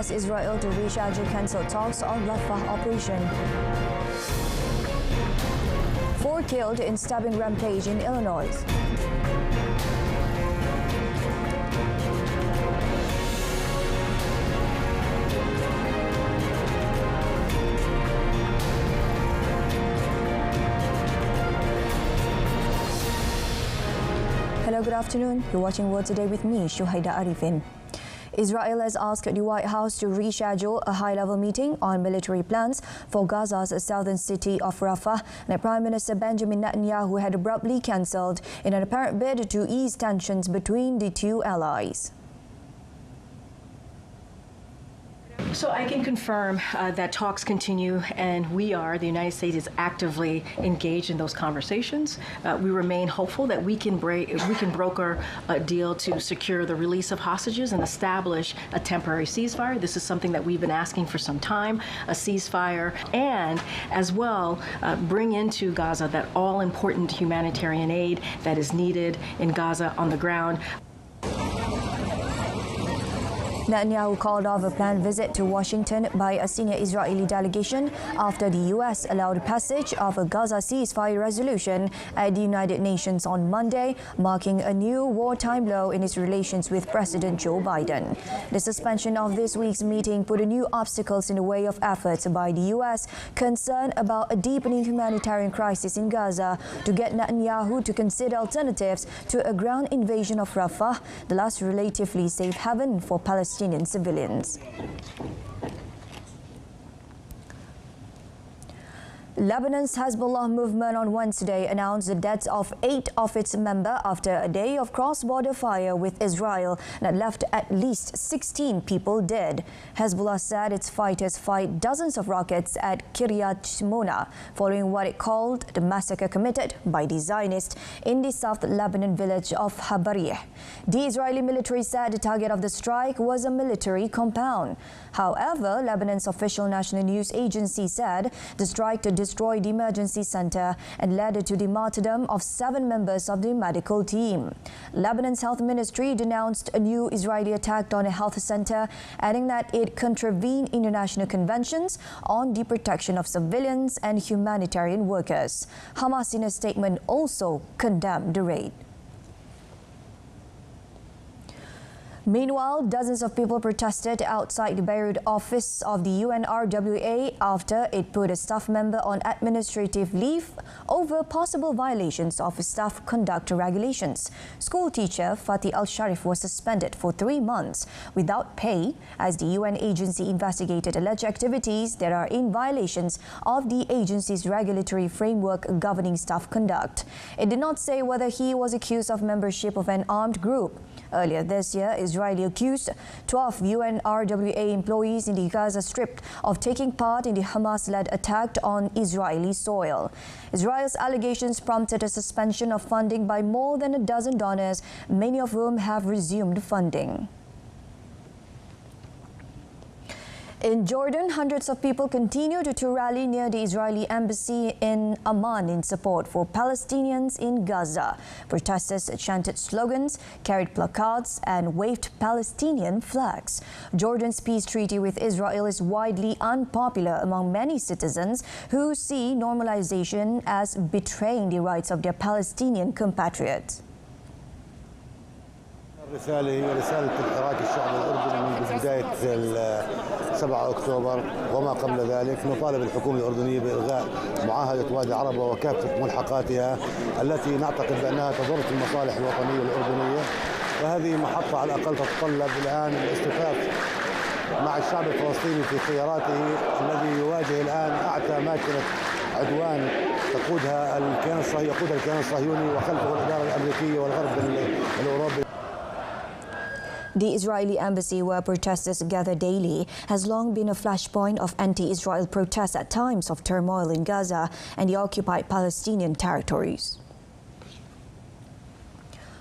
US Israel to reschedule cancelled talks on Rafah operation. 4 killed in stabbing rampage in Illinois. Hello, good afternoon. You're watching World Today with me, Shuhaida Arifin. Israel has asked the White House to reschedule a high-level meeting on military plans for Gaza's southern city of Rafah, and Prime Minister Benjamin Netanyahu had abruptly cancelled in an apparent bid to ease tensions between the two allies. So I can confirm that talks continue, and the United States is actively engaged in those conversations. We remain hopeful that we can broker a deal to secure the release of hostages and establish a temporary ceasefire. This is something that we've been asking for some time, a ceasefire, and as well bring into Gaza that all-important humanitarian aid that is needed in Gaza on the ground. Netanyahu called off a planned visit to Washington by a senior Israeli delegation after the U.S. allowed passage of a Gaza ceasefire resolution at the United Nations on Monday, marking a new wartime low in its relations with President Joe Biden. The suspension of this week's meeting put new obstacles in the way of efforts by the U.S. concerned about a deepening humanitarian crisis in Gaza to get Netanyahu to consider alternatives to a ground invasion of Rafah, the last relatively safe haven for Palestinian civilians. Lebanon's Hezbollah movement on Wednesday announced the deaths of 8 of its members after a day of cross-border fire with Israel that left at least 16 people dead. Hezbollah said its fighters fired dozens of rockets at Kiryat Shmona following what it called the massacre committed by the Zionists in the South Lebanon village of Habariyeh. The Israeli military said the target of the strike was a military compound. However, Lebanon's official national news agency said the strike destroyed the emergency center and led to the martyrdom of 7 members of the medical team. Lebanon's health ministry denounced a new Israeli attack on a health center, adding that it contravened international conventions on the protection of civilians and humanitarian workers. Hamas, in a statement, also condemned the raid. Meanwhile, dozens of people protested outside the Beirut office of the UNRWA after it put a staff member on administrative leave over possible violations of staff conduct regulations. School teacher Fatih Al-Sharif was suspended for 3 months without pay as the UN agency investigated alleged activities that are in violations of the agency's regulatory framework governing staff conduct. It did not say whether he was accused of membership of an armed group. Earlier this year, Israel accused 12 UNRWA employees in the Gaza Strip of taking part in the Hamas-led attack on Israeli soil. Israel's allegations prompted a suspension of funding by more than a dozen donors, many of whom have resumed funding. In Jordan, hundreds of people continued to rally near the Israeli embassy in Amman in support for Palestinians in Gaza. Protesters chanted slogans, carried placards, and waved Palestinian flags. Jordan's peace treaty with Israel is widely unpopular among many citizens who see normalization as betraying the rights of their Palestinian compatriots. الرسالة هي رسالة الحراك الشعب الأردني منذ بداية 7 أكتوبر وما قبل ذلك. نطالب الحكومة الأردنية بإلغاء معاهدة وادي عربة وكافة ملحقاتها التي نعتقد بأنها تضر المصالح الوطنية الأردنية، وهذه محطة على الأقل تتطلب الآن الاصطفاف مع الشعب الفلسطيني في خياراته الذي يواجه الآن أعتى ماكنة عدوان يقودها الكيان الصهيوني وخلفه الإدارة الأمريكية والغرب الأوروبي. The Israeli embassy, where protesters gather daily, has long been a flashpoint of anti-Israel protests at times of turmoil in Gaza and the occupied Palestinian territories.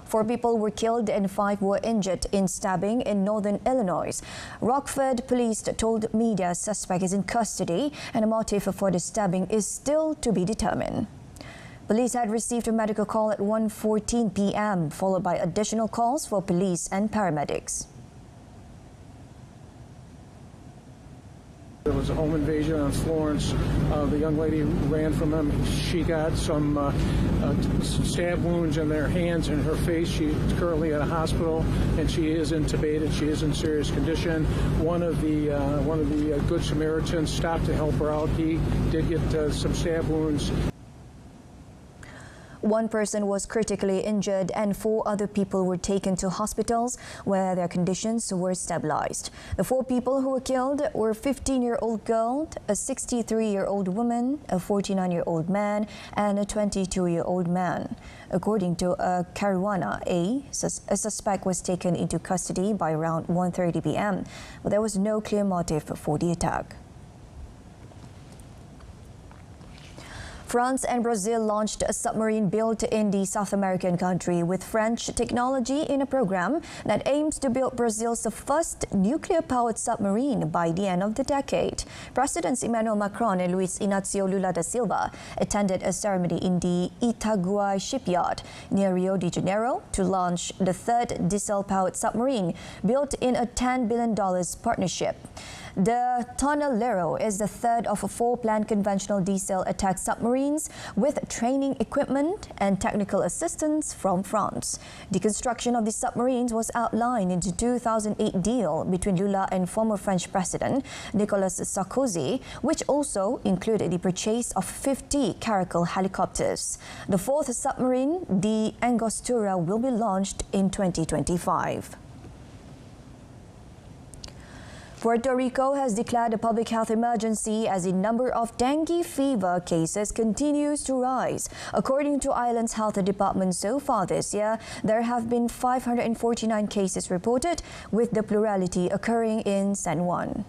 4 people were killed and 5 were injured in stabbing in northern Illinois. Rockford police told media suspect is in custody and a motive for the stabbing is still to be determined. Police had received a medical call at 1:14 p.m., followed by additional calls for police and paramedics. There was a home invasion on Florence. The young lady ran from him. She got some stab wounds in their hands and her face. She's currently at a hospital, and she is intubated. She is in serious condition. One of the Good Samaritans stopped to help her out. He did get some stab wounds. One person was critically injured and 4 other people were taken to hospitals where their conditions were stabilized. The 4 people who were killed were a 15-year-old girl, a 63-year-old woman, a 49-year-old man and a 22-year-old man. According to Kerana, a suspect was taken into custody by around 1:30 p.m. But there was no clear motive for the attack. France and Brazil launched a submarine built in the South American country with French technology in a program that aims to build Brazil's first nuclear-powered submarine by the end of the decade. Presidents Emmanuel Macron and Luiz Inácio Lula da Silva attended a ceremony in the Itaguaí shipyard near Rio de Janeiro to launch the third diesel-powered submarine built in a $10 billion partnership. The Tonelero is the third of 4 planned conventional diesel attack submarines with training equipment and technical assistance from France. The construction of the submarines was outlined in the 2008 deal between Lula and former French President Nicolas Sarkozy, which also included the purchase of 50 Caracal helicopters. The 4th submarine, the Angostura, will be launched in 2025. Puerto Rico has declared a public health emergency as the number of dengue fever cases continues to rise. According to Island's health department, so far this year, there have been 549 cases reported, with the plurality occurring in San Juan.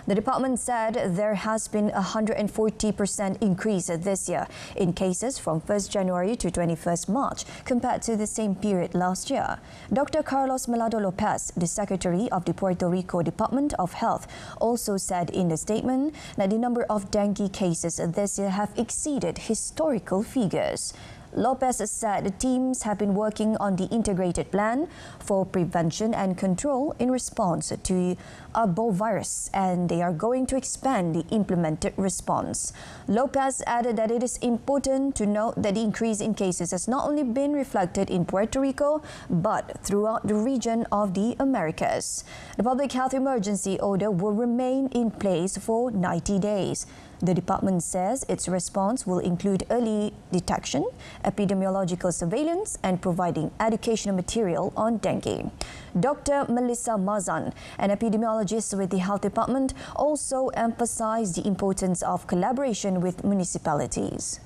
The department said there has been a 140% increase this year in cases from 1st January to 21st March compared to the same period last year. Dr. Carlos Melado Lopez, the Secretary of the Puerto Rico Department of Health, also said in a statement that the number of dengue cases this year have exceeded historical figures. Lopez said the teams have been working on the integrated plan for prevention and control in response to arbovirus, and they are going to expand the implemented response. Lopez added that it is important to note that the increase in cases has not only been reflected in Puerto Rico, but throughout the region of the Americas. The public health emergency order will remain in place for 90 days. The department says its response will include early detection, epidemiological surveillance, and providing educational material on dengue. Dr. Melissa Mazan, an epidemiologist with the health department, also emphasized the importance of collaboration with municipalities.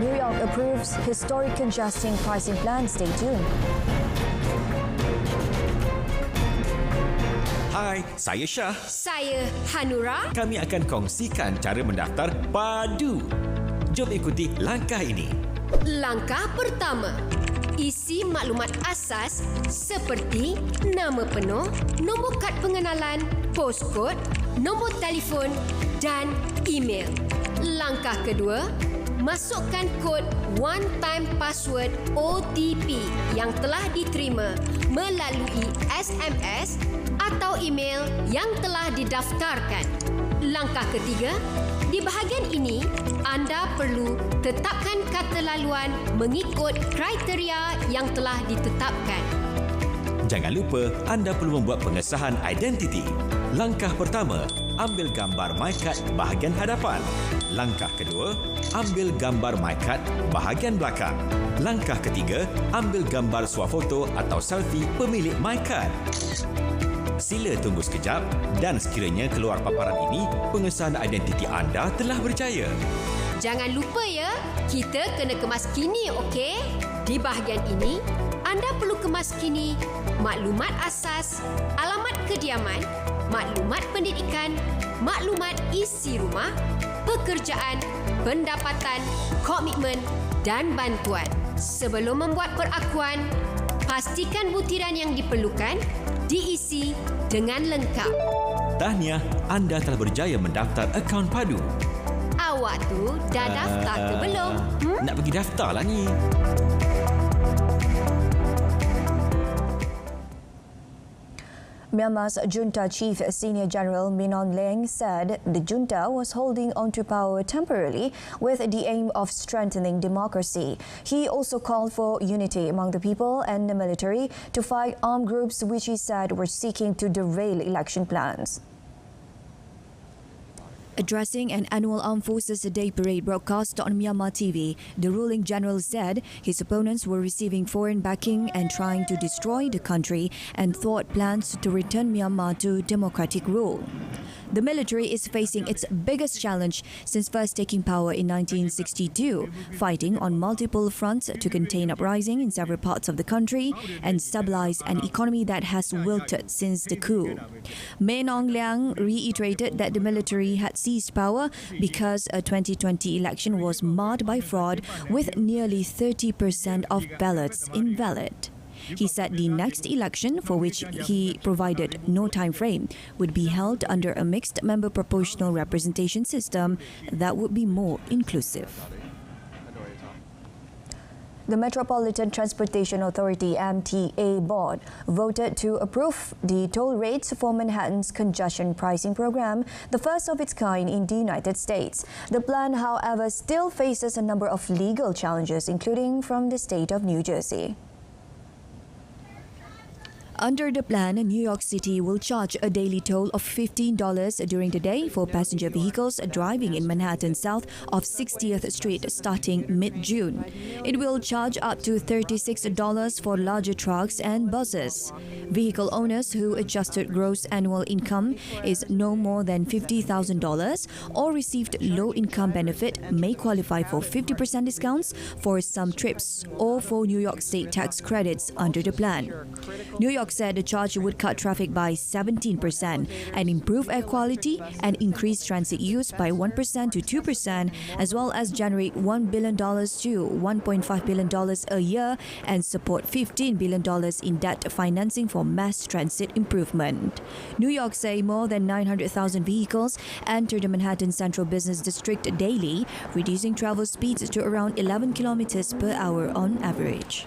New York approves historic congestion pricing plan. Stay tuned. Hai, saya Syah. Saya Hanura. Kami akan kongsikan cara mendaftar padu. Jom ikuti langkah ini. Langkah pertama, isi maklumat asas seperti nama penuh, nombor kad pengenalan, poskod, nombor telefon dan email. Langkah kedua, masukkan kod one time password OTP yang telah diterima melalui SMS atau email yang telah didaftarkan. Langkah ketiga, di bahagian ini anda perlu tetapkan kata laluan mengikut kriteria yang telah ditetapkan. Jangan lupa anda perlu membuat pengesahan identiti. Langkah pertama, ambil gambar MyCard bahagian hadapan. Langkah kedua, ambil gambar MyCard bahagian belakang. Langkah ketiga, ambil gambar swafoto atau selfie pemilik MyCard. Sila tunggu sekejap dan sekiranya keluar paparan ini, pengesahan identiti anda telah berjaya. Jangan lupa ya, kita kena kemas kini, okey? Di bahagian ini, anda perlu kemas kini maklumat asas, alamat kediaman, maklumat pendidikan, maklumat isi rumah, pekerjaan, pendapatan, komitmen dan bantuan. Sebelum membuat perakuan, pastikan butiran yang diperlukan diisi dengan lengkap. Tahniah, anda telah berjaya mendaftar akaun padu. Awak tu dah daftar ke belum? Nak pergi daftar lah ni. Myanmar's junta chief senior general Min Aung Hlaing said the junta was holding onto power temporarily with the aim of strengthening democracy. He also called for unity among the people and the military to fight armed groups which he said were seeking to derail election plans. Addressing an annual Armed Forces Day parade broadcast on Myanmar TV, the ruling general said his opponents were receiving foreign backing and trying to destroy the country and thwart plans to return Myanmar to democratic rule. The military is facing its biggest challenge since first taking power in 1962, fighting on multiple fronts to contain uprising in several parts of the country and stabilize an economy that has wilted since the coup. Min Aung Hlaing reiterated that the military had seized power because a 2020 election was marred by fraud with nearly 30% of ballots invalid. He said the next election, for which he provided no time frame, would be held under a mixed member proportional representation system that would be more inclusive. The Metropolitan Transportation Authority MTA board voted to approve the toll rates for Manhattan's congestion pricing program, the first of its kind in the United States. The plan, however, still faces a number of legal challenges, including from the state of New Jersey. Under the plan, New York City will charge a daily toll of $15 during the day for passenger vehicles driving in Manhattan south of 60th Street starting mid-June. It will charge up to $36 for larger trucks and buses. Vehicle owners whose adjusted gross annual income is no more than $50,000 or received low-income benefit may qualify for 50% discounts for some trips or for New York State tax credits under the plan. New York said the charge would cut traffic by 17% and improve air quality and increase transit use by 1% to 2%, as well as generate $1 billion to $1.5 billion a year and support $15 billion in debt financing for mass transit improvement. New York say more than 900,000 vehicles enter the Manhattan Central Business District daily, reducing travel speeds to around 11 kilometers per hour on average.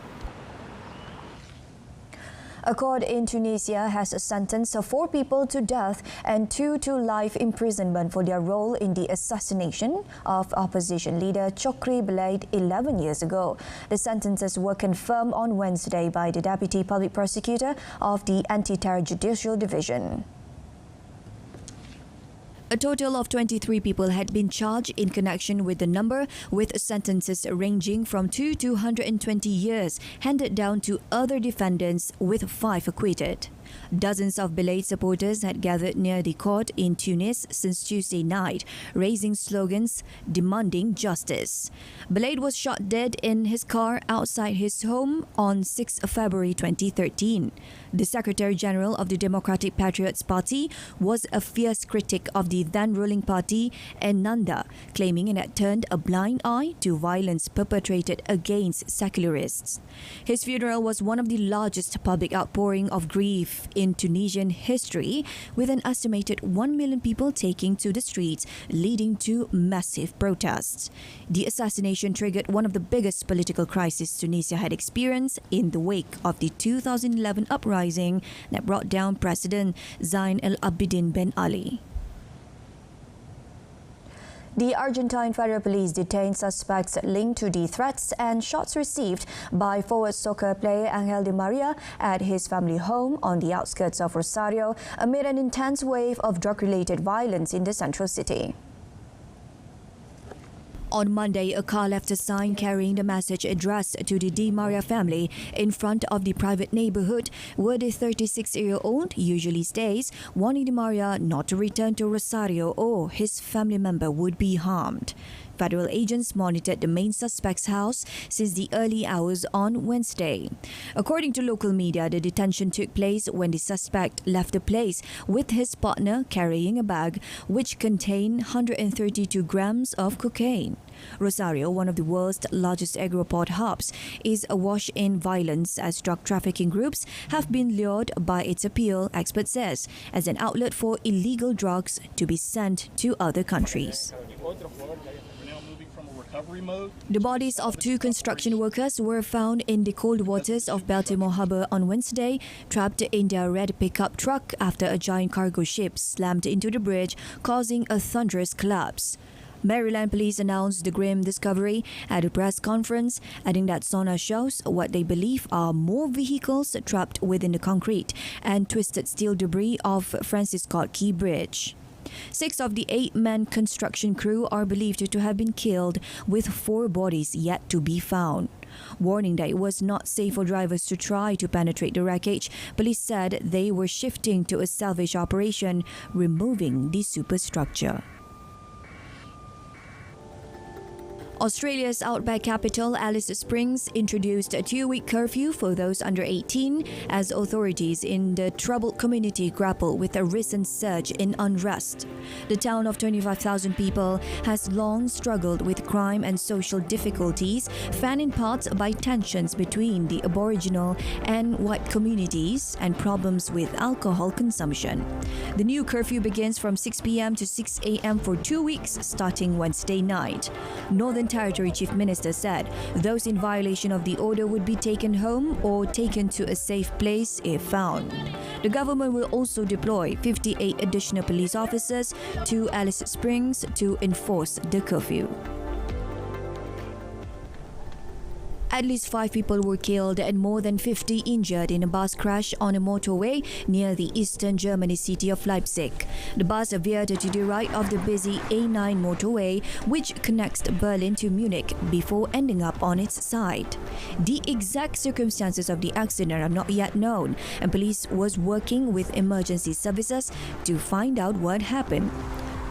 A court in Tunisia has sentenced 4 people to death and 2 to life imprisonment for their role in the assassination of opposition leader Chokri Belaid 11 years ago. The sentences were confirmed on Wednesday by the Deputy Public Prosecutor of the Anti-Terror Judicial Division. A total of 23 people had been charged in connection with the number, with sentences ranging from 2 to 120 years handed down to other defendants, with 5 acquitted. Dozens of Belaid supporters had gathered near the court in Tunis since Tuesday night, raising slogans demanding justice. Belaid was shot dead in his car outside his home on 6 February 2013. The Secretary General of the Democratic Patriots Party was a fierce critic of the then-ruling party, Ennahda, claiming it had turned a blind eye to violence perpetrated against secularists. His funeral was one of the largest public outpouring of grief in Tunisian history, with an estimated 1 million people taking to the streets, leading to massive protests. The assassination triggered one of the biggest political crises Tunisia had experienced in the wake of the 2011 uprising that brought down President Zain al-Abidine Ben Ali. The Argentine Federal Police detained suspects linked to the threats and shots received by forward soccer player Angel Di Maria at his family home on the outskirts of Rosario amid an intense wave of drug-related violence in the central city. On Monday, a car left a sign carrying the message addressed to the Di Maria family in front of the private neighborhood where the 36-year-old usually stays, warning Di Maria not to return to Rosario or his family member would be harmed. Federal agents monitored the main suspect's house since the early hours on Wednesday. According to local media, the detention took place when the suspect left the place with his partner carrying a bag which contained 132 grams of cocaine. Rosario, one of the world's largest agroport hubs, is awash in violence as drug trafficking groups have been lured by its appeal, expert says, as an outlet for illegal drugs to be sent to other countries. recovery mode. The bodies of 2 construction workers were found in the cold waters of Baltimore Harbour on Wednesday, trapped in their red pickup truck after a giant cargo ship slammed into the bridge, causing a thunderous collapse. Maryland police announced the grim discovery at a press conference, adding that sonar shows what they believe are more vehicles trapped within the concrete and twisted steel debris of Francis Scott Key Bridge. 6 of the 8-man construction crew are believed to have been killed, with 4 bodies yet to be found. Warning that it was not safe for drivers to try to penetrate the wreckage, police said they were shifting to a salvage operation, removing the superstructure. Australia's outback capital, Alice Springs, introduced a 2-week curfew for those under 18 as authorities in the troubled community grapple with a recent surge in unrest. The town of 25,000 people has long struggled with crime and social difficulties, fanned in part by tensions between the Aboriginal and white communities and problems with alcohol consumption. The new curfew begins from 6 p.m. to 6 a.m. for 2 weeks, starting Wednesday night. Northern Territory Chief Minister said those in violation of the order would be taken home or taken to a safe place if found. The government will also deploy 58 additional police officers to Alice Springs to enforce the curfew. At least 5 people were killed and more than 50 injured in a bus crash on a motorway near the eastern Germany city of Leipzig. The bus veered to the right of the busy A9 motorway, which connects Berlin to Munich, before ending up on its side. The exact circumstances of the accident are not yet known, and police was working with emergency services to find out what happened.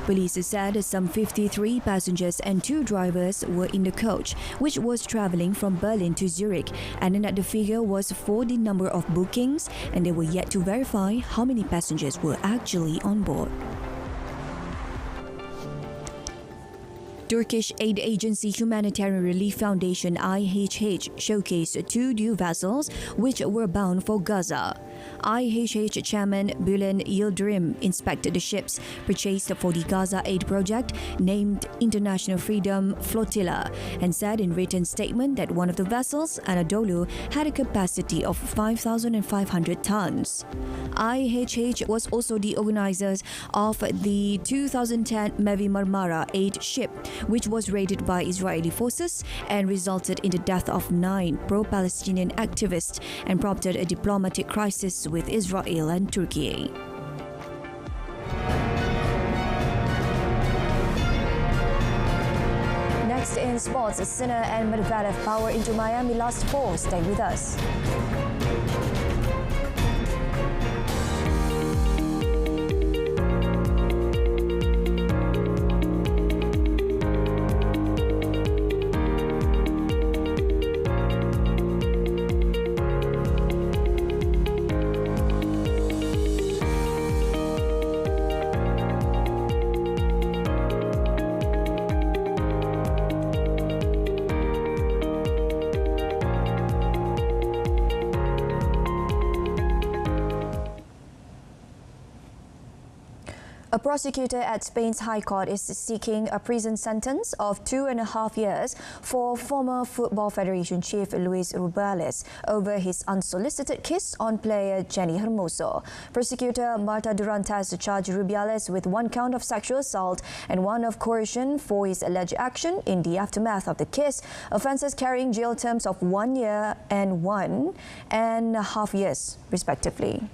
Police said some 53 passengers and 2 drivers were in the coach, which was travelling from Berlin to Zurich, and that the figure was for the number of bookings, and they were yet to verify how many passengers were actually on board. Turkish aid agency Humanitarian Relief Foundation IHH showcased 2 new vessels which were bound for Gaza. IHH Chairman Bülent Yıldırım inspected the ships purchased for the Gaza Aid Project, named International Freedom Flotilla, and said in written statement that one of the vessels, Anadolu, had a capacity of 5,500 tons. IHH was also the organizers of the 2010 Mavi Marmara aid ship, which was raided by Israeli forces and resulted in the death of 9 pro-Palestinian activists and prompted a diplomatic crisis with Israel and Turkey. Next in sports, Sinner and Medvedev power into Miami last 4. Stay with us. A prosecutor at Spain's High Court is seeking a prison sentence of 2.5 years for former Football Federation chief Luis Rubiales over his unsolicited kiss on player Jenny Hermoso. Prosecutor Marta Durantes charged Rubiales with 1 count of sexual assault and 1 of coercion for his alleged action in the aftermath of the kiss, offences carrying jail terms of 1 year and 1.5 years, respectively.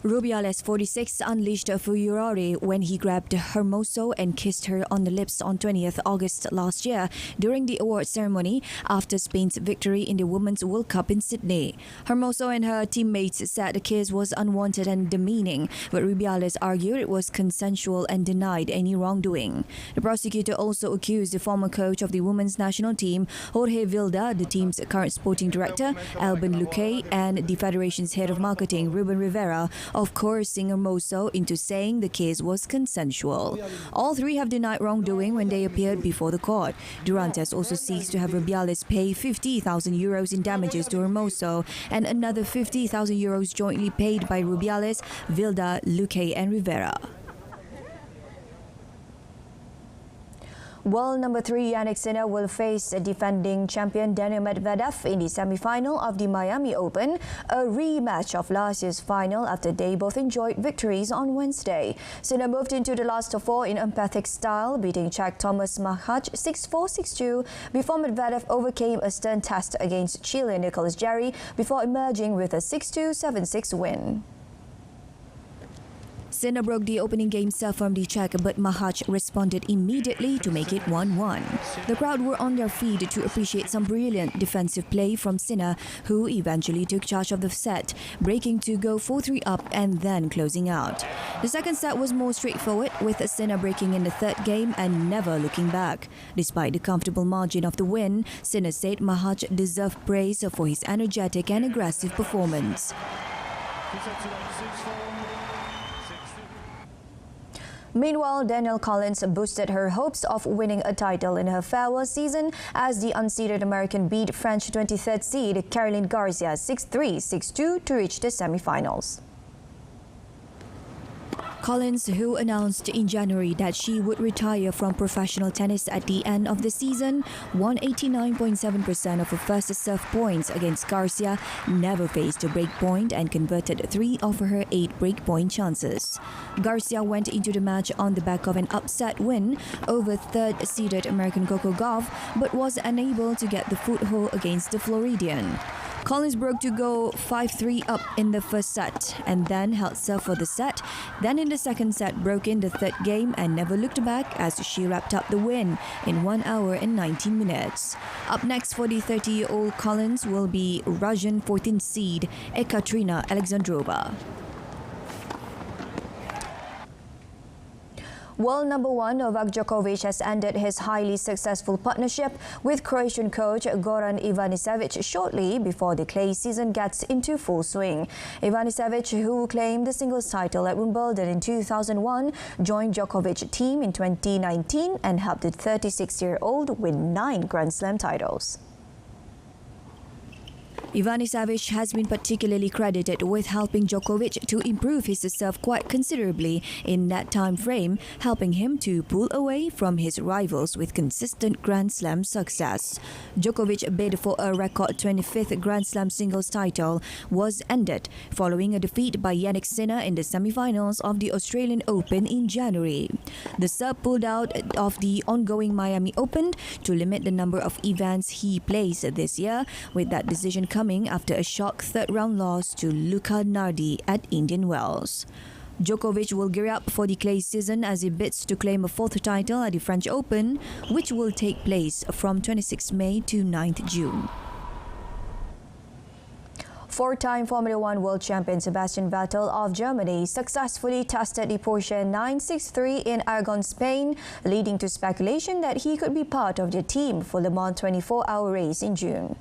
Rubiales, 46, unleashed a furore when he grabbed Hermoso and kissed her on the lips on 20th August last year during the award ceremony after Spain's victory in the Women's World Cup in Sydney. Hermoso and her teammates said the kiss was unwanted and demeaning, but Rubiales argued it was consensual and denied any wrongdoing. The prosecutor also accused the former coach of the women's national team, Jorge Vilda, the team's current sporting director, Alban Luque, and the federation's head of marketing, Ruben Rivera, of coercing Hermoso into saying the case was consensual. All 3 have denied wrongdoing when they appeared before the court. Durantes also seeks to have Rubiales pay 50,000 euros in damages to Hermoso and another 50,000 euros jointly paid by Rubiales, Vilda, Luque and Rivera. World number 3 Yannick Sinner will face defending champion Daniil Medvedev in the semi-final of the Miami Open, a rematch of last year's final after they both enjoyed victories on Wednesday. Sinner moved into the last of 4 in emphatic style, beating Czech Tomáš Machač 6-4, 6-2 before Medvedev overcame a stern test against Chilean Nicolas Jarry before emerging with a 6-2, 7-6 win. Sinner broke the opening game serve from the Czech, but Machač responded immediately to make it 1-1. The crowd were on their feet to appreciate some brilliant defensive play from Sinner, who eventually took charge of the set, breaking to go 4-3 up and then closing out. The second set was more straightforward, with Sinner breaking in the third game and never looking back. Despite the comfortable margin of the win, Sinner said Machač deserved praise for his energetic and aggressive performance. Meanwhile, Danielle Collins boosted her hopes of winning a title in her farewell season as the unseeded American beat French 23rd seed Caroline Garcia 6-3, 6-2 to reach the semi-finals. Collins, who announced in January that she would retire from professional tennis at the end of the season, won 89.7% of her first serve points against Garcia, never faced a break point and converted 3 of her 8 break point chances. Garcia went into the match on the back of an upset win over third-seeded American Coco Gauff, but was unable to get the foothold against the Floridian. Collins broke to go 5-3 up in the first set and then held serve for the set. Then in the second set, broke in the third game and never looked back as she wrapped up the win in 1 hour and 19 minutes. Up next for the 30-year-old Collins will be Russian 14th seed Ekaterina Alexandrova. World number 1 Novak Djokovic has ended his highly successful partnership with Croatian coach Goran Ivanisevic shortly before the clay season gets into full swing. Ivanisevic, who claimed the singles title at Wimbledon in 2001, joined Djokovic's team in 2019 and helped the 36-year-old win 9 Grand Slam titles. Ivanisevic has been particularly credited with helping Djokovic to improve his serve quite considerably in that time frame, helping him to pull away from his rivals with consistent Grand Slam success. Djokovic's bid for a record 25th Grand Slam singles title was ended following a defeat by Yannick Sinner in the semi-finals of the Australian Open in January. The Serb pulled out of the ongoing Miami Open to limit the number of events he plays this year, with that decision coming after a shock third-round loss to Luca Nardi at Indian Wells. Djokovic will gear up for the clay season as he bids to claim a 4th title at the French Open, which will take place from 26 May to 9th June. 4-time Formula 1 world champion Sebastian Vettel of Germany successfully tested the Porsche 963 in Aragon, Spain, leading to speculation that he could be part of the team for Le Mans 24-hour race in June.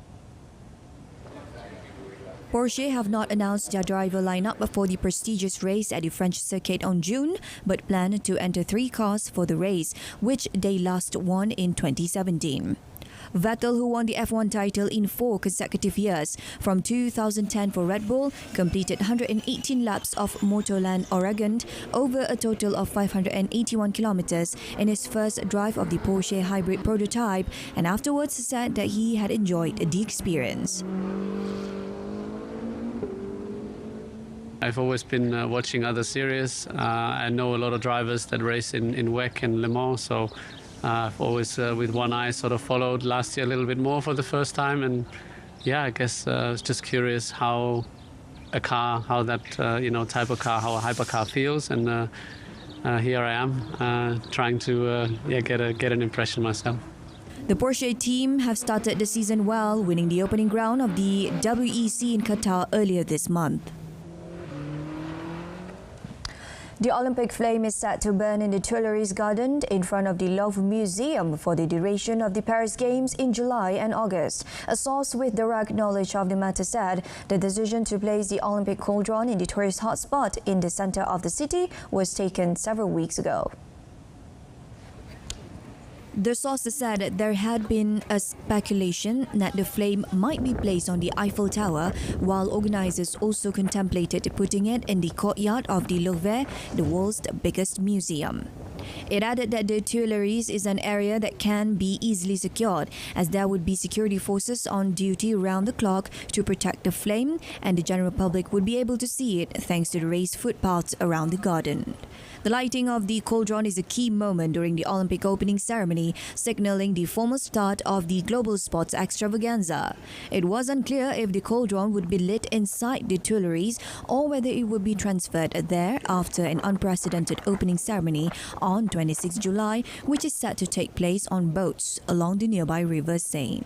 Porsche have not announced their driver lineup for the prestigious race at the French circuit on June, but plan to enter 3 cars for the race, which they last won in 2017. Vettel, who won the F1 title in 4 consecutive years from 2010 for Red Bull, completed 118 laps of Motorland Oregon over a total of 581 kilometers in his first drive of the Porsche hybrid prototype, and afterwards said that he had enjoyed the experience. I've always been watching other series. I know a lot of drivers that race in WEC and Le Mans, so I've always, with one eye, sort of followed last year a little bit more for the first time. And yeah, I guess I was just curious how a car, how that type of car, how a hypercar feels. And here I am, trying to get an impression myself. The Porsche team have started the season well, winning the opening round of the WEC in Qatar earlier this month. The Olympic flame is set to burn in the Tuileries Garden in front of the Louvre Museum for the duration of the Paris Games in July and August. A source with direct knowledge of the matter said the decision to place the Olympic cauldron in the tourist hotspot in the center of the city was taken several weeks ago. The sources said there had been a speculation that the flame might be placed on the Eiffel Tower, while organizers also contemplated putting it in the courtyard of the Louvre, the world's biggest museum. It added that the Tuileries is an area that can be easily secured, as there would be security forces on duty round the clock to protect the flame, and the general public would be able to see it thanks to the raised footpaths around the garden. The lighting of the cauldron is a key moment during the Olympic opening ceremony, signalling the formal start of the global sports extravaganza. It was unclear if the cauldron would be lit inside the Tuileries or whether it would be transferred there after an unprecedented opening ceremony on 26 July, which is set to take place on boats along the nearby River Seine.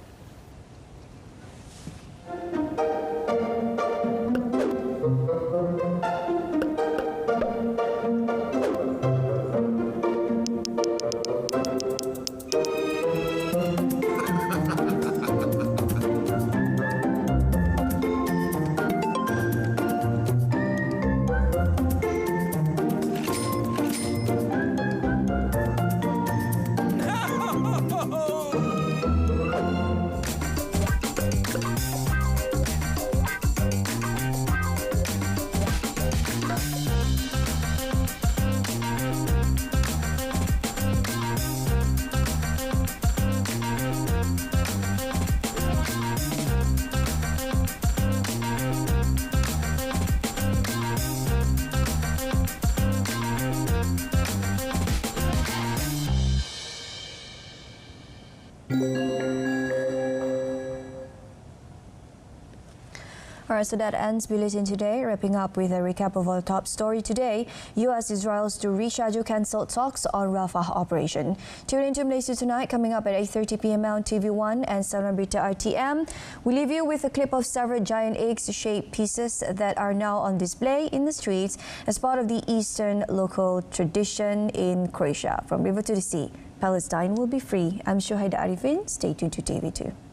Alright, so that ends Bulletin today. Wrapping up with a recap of our top story today. US-Israel's to reschedule cancelled talks on Rafah operation. Tune into Malaysia Tonight coming up at 8:30 p.m. on TV1 and 7 Berita RTM. We leave you with a clip of several giant egg-shaped pieces that are now on display in the streets as part of the Eastern local tradition in Croatia. From river to the sea, Palestine will be free. I'm Shuhaida Arifin. Stay tuned to TV2.